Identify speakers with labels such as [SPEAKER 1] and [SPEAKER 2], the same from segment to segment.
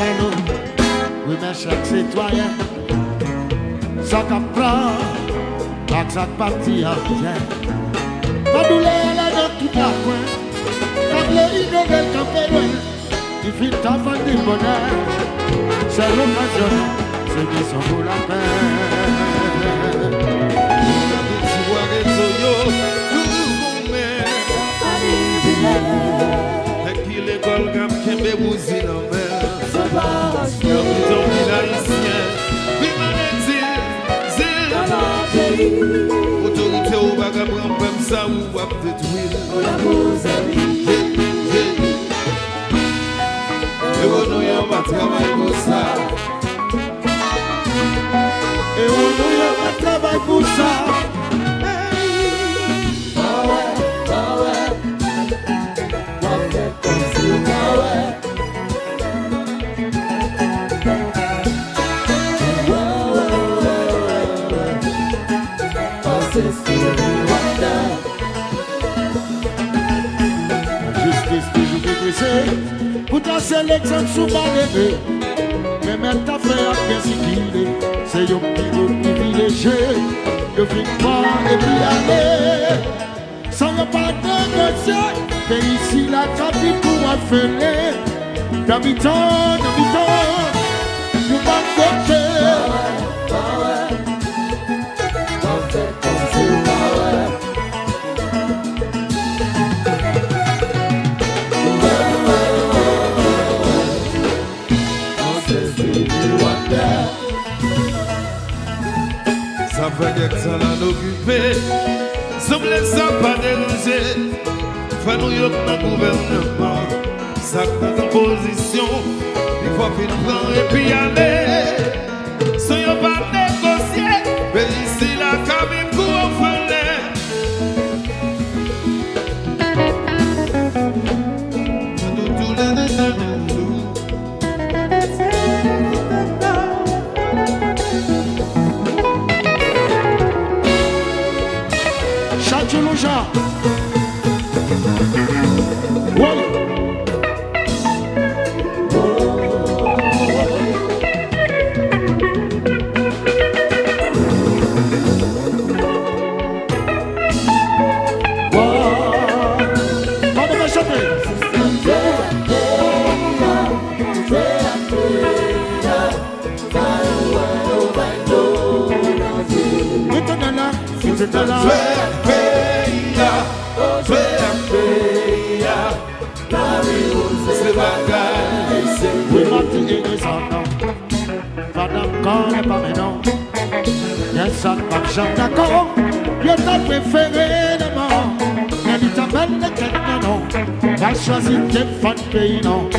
[SPEAKER 1] avec nous. Oui, mes chers citoyens, ça qu'apprend, pas que ça partit à rien. Ma douleur là dans toute la coin, quand les ignorants campent loin, il fit avant du bonheur. C'est l'occasion, c'est qui sont pour la peine.
[SPEAKER 2] Tu vois les oignons, tout le monde. Et qui l'école comme qui me bousille dans mer. Comme ils ont mis l'haïtien, puis maladie, autorité au vagabond comme ça ou à détruire. Et on nous y a pas travail pour ça.
[SPEAKER 1] Et on nous y a pas travail pour ça. Justice toujours dégraissée pour tracer l'exemple sous ma levée. Mais même ta frère bien s'y c'est un petit privilégié. De fin pas et puis aller. Sans ne pas négocier. Mais ici la capitale pour affaler. D'habitants, nous pas côté.
[SPEAKER 2] Ça fait que ça l'a occupé, semble ça pas déranger. Faut nous y dans le gouvernement, ça prend en position. Il faut qu'il prenne et puis aller. Sans y pas négocier, mais ici la cabine pour
[SPEAKER 1] Chantez-le-jean. Oui. D'accord, il t'a préféré de mort. Elle t'appelle le tête, non. Va choisir tes fonds pays, non.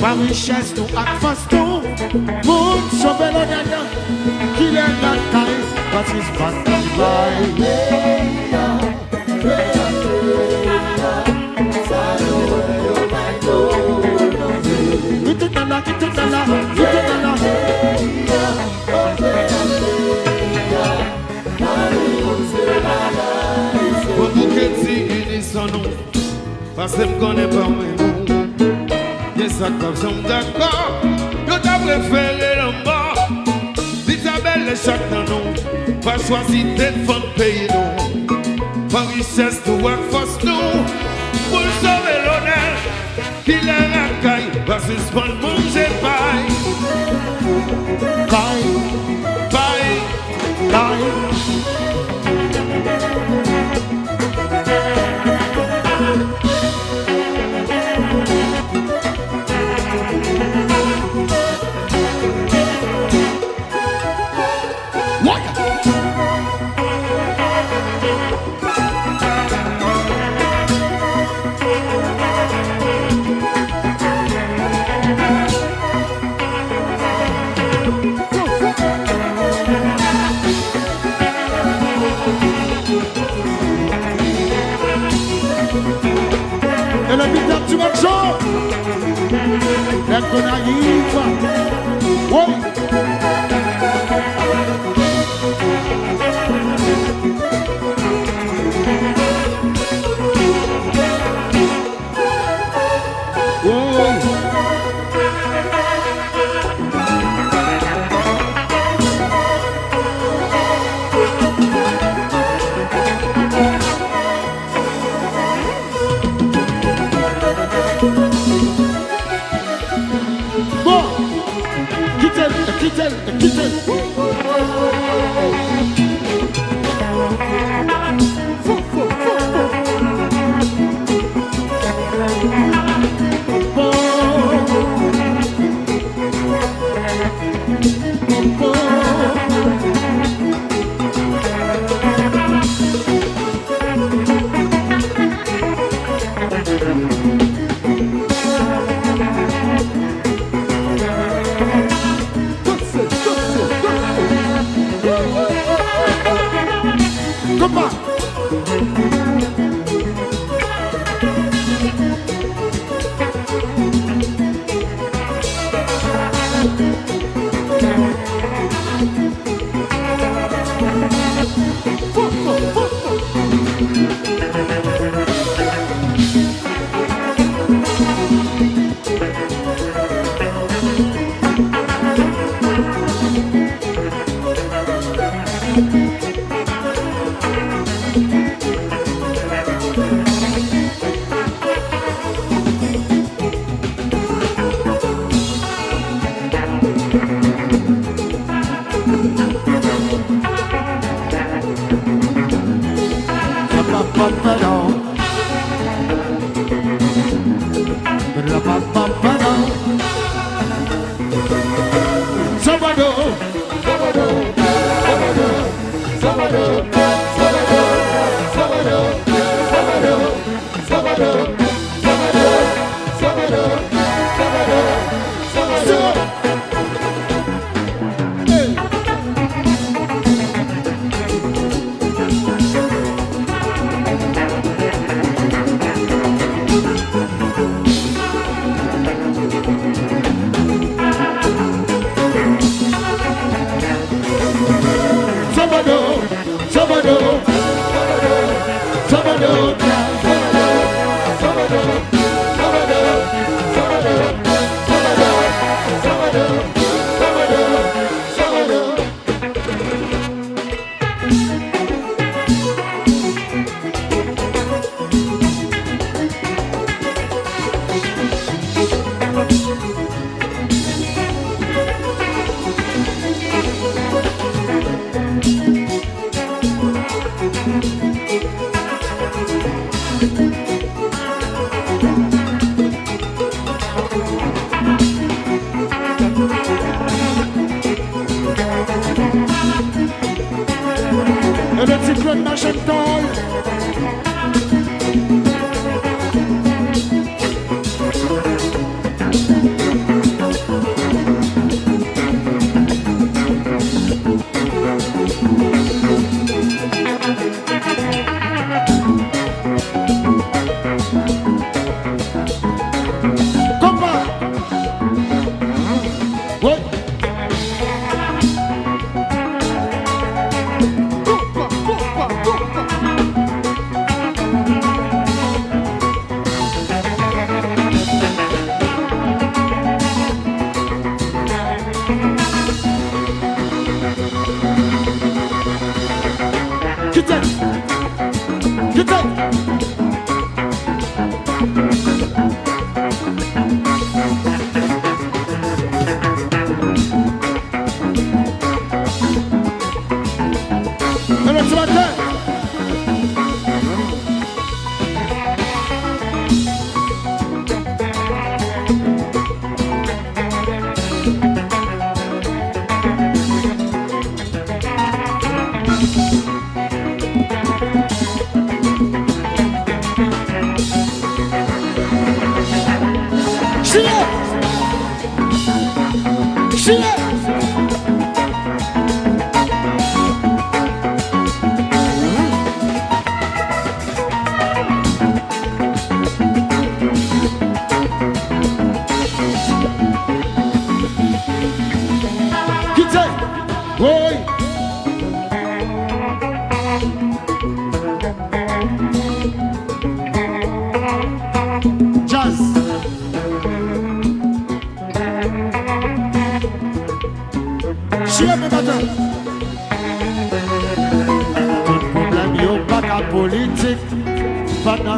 [SPEAKER 1] Par richesse, nous, à face, nous. Pour sauver le gagnant, qu'il est la taille, parce qu'il se passe dans le bail. Il te donne là, il te donne là, il te donne là.
[SPEAKER 2] Pour que tu unis son nom, parce que je ne connais pas mes noms. Et ça comme ça, d'accord, je t'ai préféré le mort. D'Isabelle, chaque nom, va choisir tes fonds de pays, non. Par richesse, nous, à force, nous, pour sauver l'honneur, qu'il est la caille, va suspendre mon paille.
[SPEAKER 1] Bye,
[SPEAKER 2] Paille,
[SPEAKER 1] bye. Et le bidon du macho, les connaïfs, oui. Come on.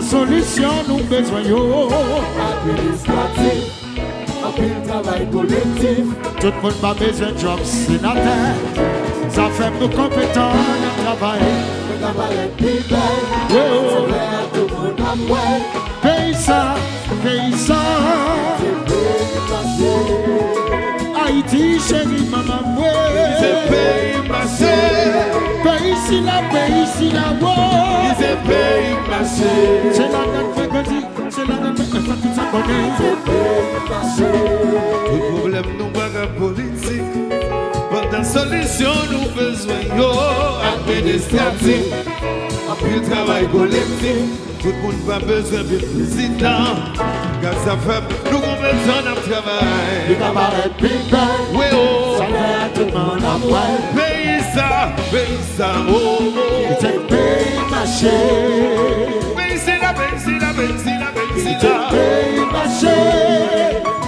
[SPEAKER 3] Solution nous besoin yo administratif, en pile travail collectif.
[SPEAKER 1] Tout le monde a besoin de job sénateur. Ça fait nos compétents de travail.
[SPEAKER 3] Le travail est plus belle. C'est vrai à tout le monde à moi.
[SPEAKER 1] Paye ça, paye ça. Haïti chérie maman moi.
[SPEAKER 2] C'est pays passé.
[SPEAKER 1] Paye ici là, paye ici là.
[SPEAKER 2] C'est pays passé.
[SPEAKER 1] C'est la date mercredi, c'est la date mercredi, tout ça connaît.
[SPEAKER 3] C'est pays passé.
[SPEAKER 2] Le problème nous pas politique. Pendant solution nous besoin yo administratif. il travaille collectif. Tout le monde n'a pas besoin de président. Car ça fait nous qu'on besoin de travail.
[SPEAKER 1] Le cabaret people,
[SPEAKER 2] Oui, oh,
[SPEAKER 1] ça fait à tout le monde après.
[SPEAKER 2] paye ça, oh, oh.
[SPEAKER 1] C'est pays marché,
[SPEAKER 2] Paye c'est la, paye c'est la, paye c'est la, paye c'est
[SPEAKER 1] c'est
[SPEAKER 2] la.
[SPEAKER 1] pays marché,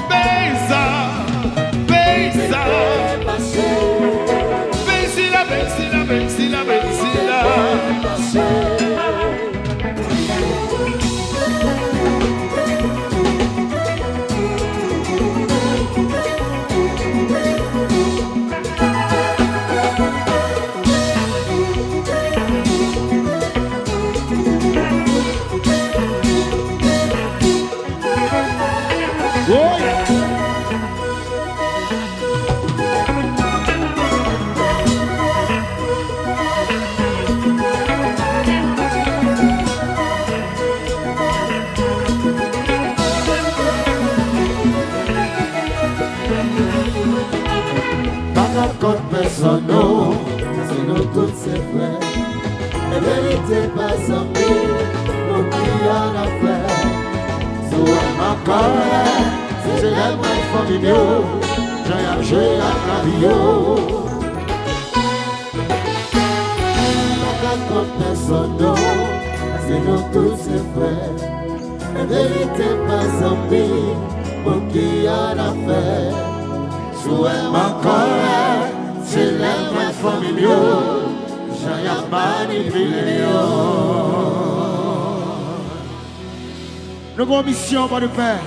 [SPEAKER 2] Paye ça, paye ça. Paye c'est la, paye c'est la, paye c'est la, paye c'est la.
[SPEAKER 1] oh yeah. Pas contre personne, non, c'est nous tous ces frères. La vérité pas sans mille, nous qui en a fait. Sois ma colère, c'est la vraie famille, j'ai la vie. Pas contre personne, non, c'est nous tous ces frères. La vérité pas sans mille, nous qui en a fait. Sois ma colère, c'est la vraie famille, j'ai manipulé. Nous avons mission pour le faire.